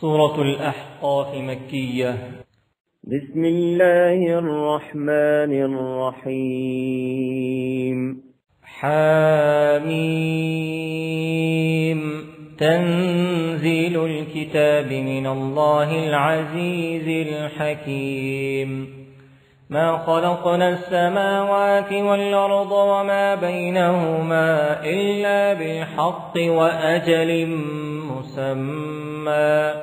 سورة الأحقاف مكية. بسم الله الرحمن الرحيم. حاميم. تنزيل الكتاب من الله العزيز الحكيم. ما خلقنا السماوات والأرض وما بينهما إلا بالحق وأجل مسمى،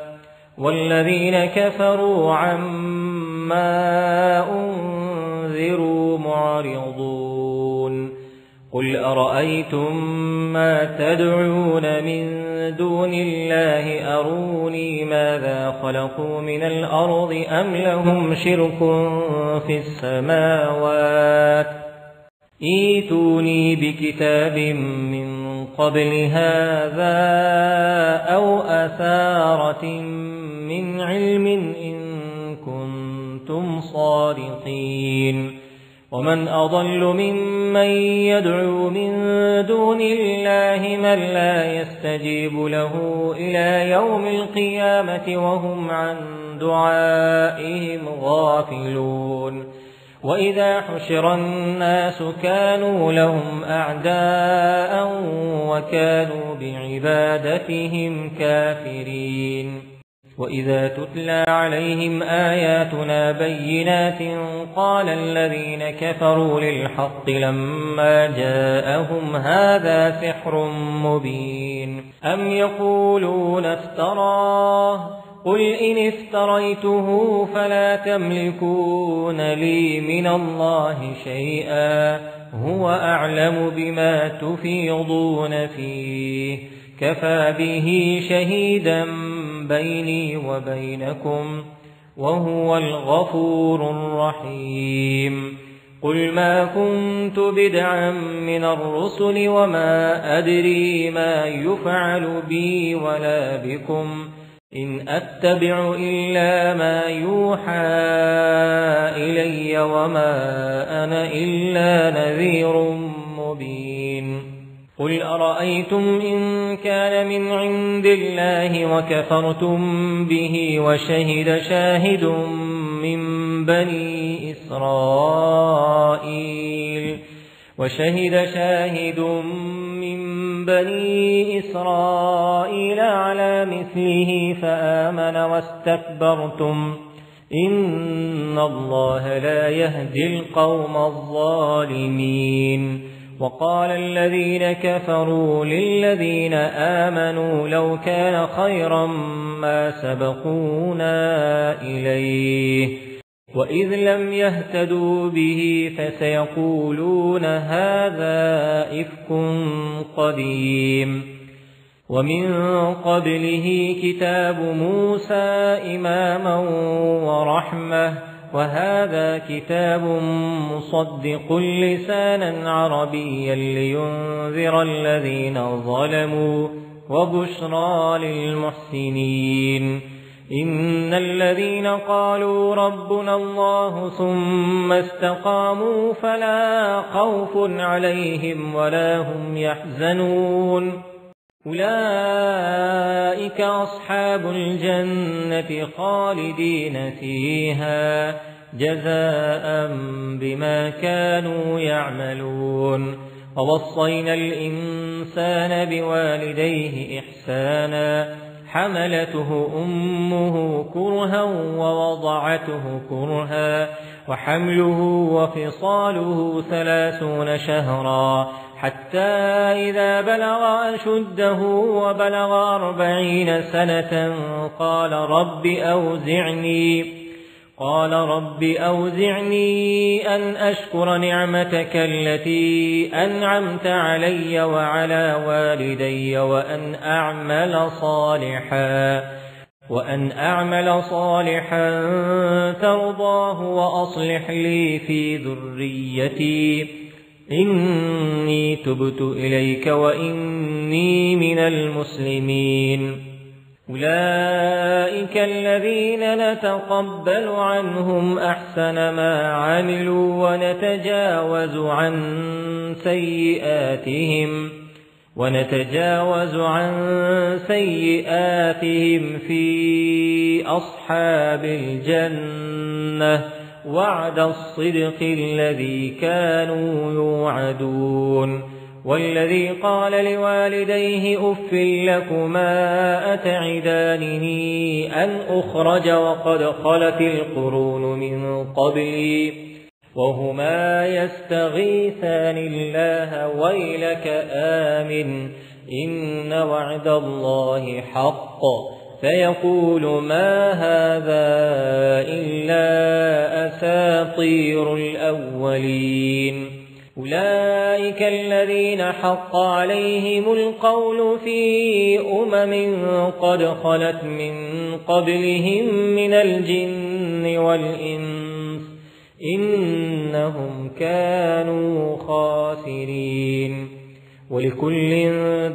والذين كفروا عما أنذروا معرضون. قل أرأيتم ما تدعون من دون الله أروني ماذا خلقوا من الأرض أم لهم شرك في السماوات، ائتوني بكتاب من قبل هذا أو أثارة من علم إن كنتم صادقين. ومن أضل ممن يدعو من دون الله من لا يستجيب له إلى يوم القيامة وهم عن دعائهم غافلون. وإذا حشر الناس كانوا لهم أعداء وكانوا بعبادتهم كافرين. وإذا تتلى عليهم آياتنا بينات قال الذين كفروا للحق لما جاءهم هذا سحر مبين. أم يقولون افتراه، قل إن افتريته فلا تملكون لي من الله شيئا هو أعلم بما تفيضون فيه، كفى به شهيدا بيني وبينكم وهو الغفور الرحيم. قل ما كنت بدعا من الرسل وما أدري ما يفعل بي ولا بكم، إن أتبع إلا ما يوحى إلي وما أنا إلا نذير مبين. قل أرأيتم إن كان من عند الله وكفرتم به وشهد شاهد من بني إسرائيل على مثله فآمن واستكبرتم إن الله لا يهدي القوم الظالمين. وقال الذين كفروا للذين آمنوا لو كان خيرا ما سبقونا إليه، وإذ لم يهتدوا به فسيقولون هذا إفك قديم. ومن قبله كتاب موسى إماما ورحمة، وهذا كتاب مصدق لسانا عربيا لينذر الذين ظلموا وبشرى للمحسنين. إن الذين قالوا ربنا الله ثم استقاموا فلا خوف عليهم ولا هم يحزنون، أولئك أصحاب الجنة خالدين فيها جزاء بما كانوا يعملون. ووصينا الإنسان بوالديه إحسانا، حملته أمه كرها ووضعته كرها، وحمله وفصاله 30 شهرا، حتى إذا بلغ أشده وبلغ 40 سنة قال رب أوزعني أن أشكر نعمتك التي أنعمت علي وعلى والدي وأن أعمل صالحا ترضاه وأصلح لي في ذريتي إني تبت إليك وإني من المسلمين. أولئك الذين نتقبل عنهم أحسن ما عملوا ونتجاوز عن سيئاتهم ونتجاوز عن سيئاتهم في أصحاب الجنة وعد الصدق الذي كانوا يوعدون والذي قال لوالديه أف لكما أتعدانني أن أخرج وقد خلت القرون من قبلي وهما يستغيثان الله ويلك آمن إن وعد الله حق فيقول ما هذا إلا أساطير الأولين أولئك الذين حق عليهم القول في قد خلت من قبلهم من الجن والإنس إنهم كانوا خاسرين ولكل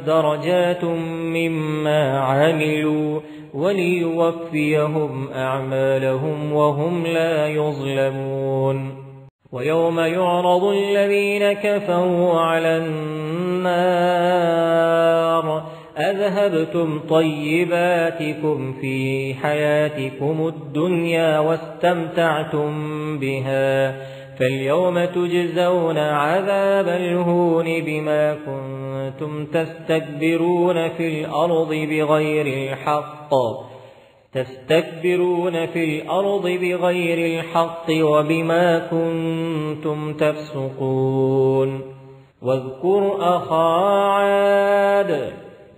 درجات مما عملوا وليوفيهم أعمالهم وهم لا يظلمون ويوم يعرض الذين كفروا على النار أذهبتم طيباتكم في حياتكم الدنيا واستمتعتم بها فاليوم تجزون عذاب الهون بما كنتم تستكبرون في الأرض بغير الحق وبما كنتم تفسقون واذكر أخا عاد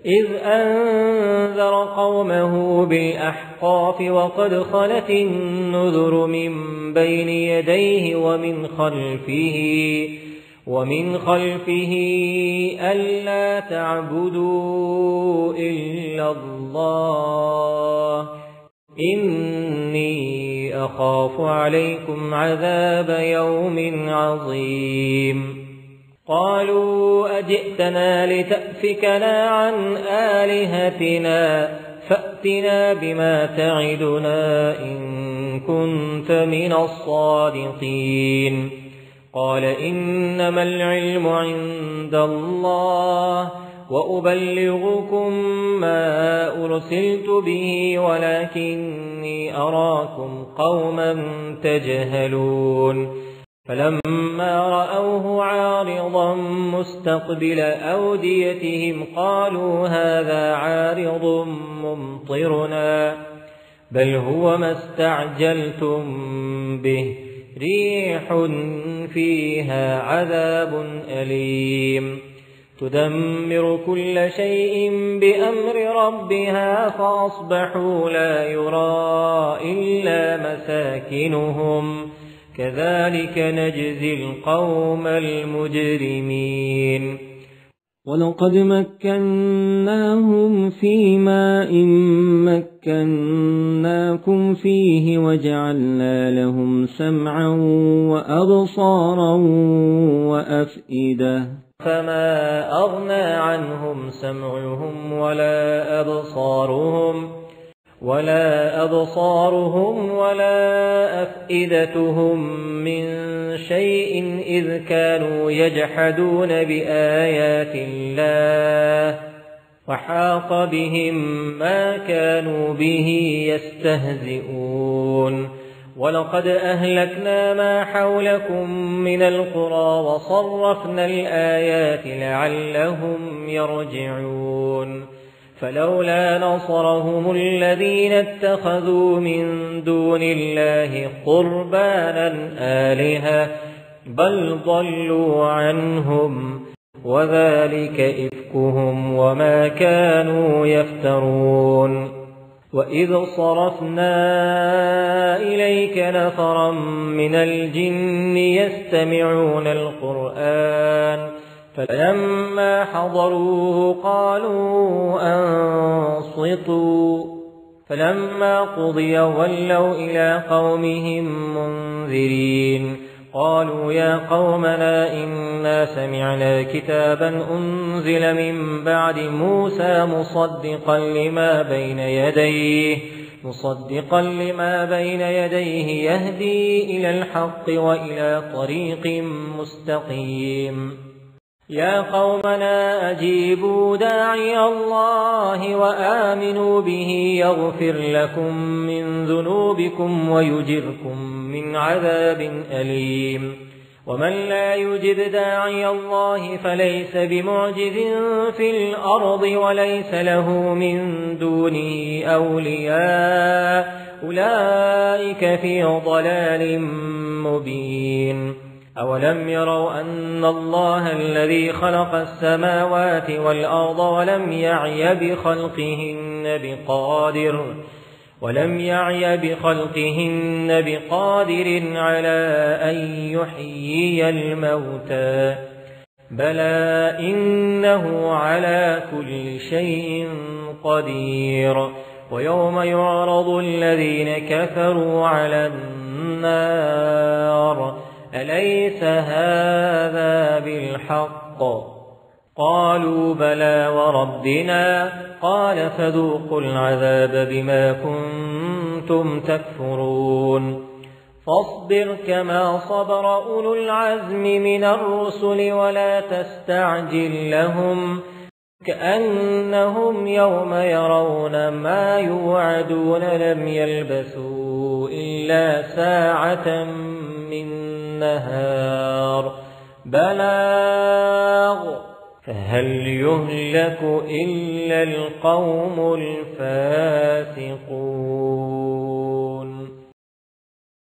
إذ أنذر قومه بالأحقاف وقد خلت النذر من بين يديه ومن خلفه ألا تعبدوا إلا الله إني أخاف عليكم عذاب يوم عظيم قالوا أجئتنا لتأفكنا عن آلهتنا فأتنا بما تعدنا إن كنت من الصادقين قال إنما العلم عند الله وأبلغكم ما أرسلت به ولكني أراكم قوما تجهلون فلما رأوه عارضا مستقبل أوديتهم قالوا هذا عارض ممطرنا بل هو ما استعجلتم به ريح فيها عذاب أليم تدمر كل شيء بأمر ربها فأصبحوا لا يرى إلا مساكنهم كذلك نجزي القوم المجرمين ولقد مكناهم في ماء مكناكم فيه وجعلنا لهم سمعا وأبصارا وأفئدة فما أغنى عنهم سمعهم ولا أبصارهم ولا أفئدتهم من شيء إذ كانوا يجحدون بآيات الله وحاق بهم ما كانوا به يستهزئون ولقد أهلكنا ما حولكم من القرى وصرفنا الآيات لعلهم يرجعون فلولا نصرهم الذين اتخذوا من دون الله قربانا آلهة بل ضلوا عنهم وذلك إفكهم وما كانوا يفترون وإذ صرفنا إليك نفرا من الجن يستمعون القرآن فلما حضروه قالوا أنصتوا فلما قضي ولوا إلى قومهم منذرين قالوا يا قومنا إنا سمعنا كتابا أنزل من بعد موسى مصدقا لما بين يديه يهدي إلى الحق وإلى طريق مستقيم يا قومنا أجيبوا داعي الله وآمنوا به يغفر لكم من ذنوبكم ويجركم من عذاب أليم ومن لا يجب داعي الله فليس بمعجز في الأرض وليس له من دونه أولياء أولئك في ضلال مبين أولم يروا أن الله الذي خلق السماوات والأرض ولم يعي بخلقهن بقادر على أن يحيي الموتى بلى إنه على كل شيء قدير ويوم يعرض الذين كفروا على النار أليس هذا بالحق قالوا بلى وربنا قال فذوقوا العذاب بما كنتم تكفرون فاصبر كما صبر أولو العزم من الرسل ولا تستعجل لهم كأنهم يوم يرون ما يوعدون لم يلبثوا إلا ساعة من نهار بلاغ فهل يهلك إلا القوم الفاسقون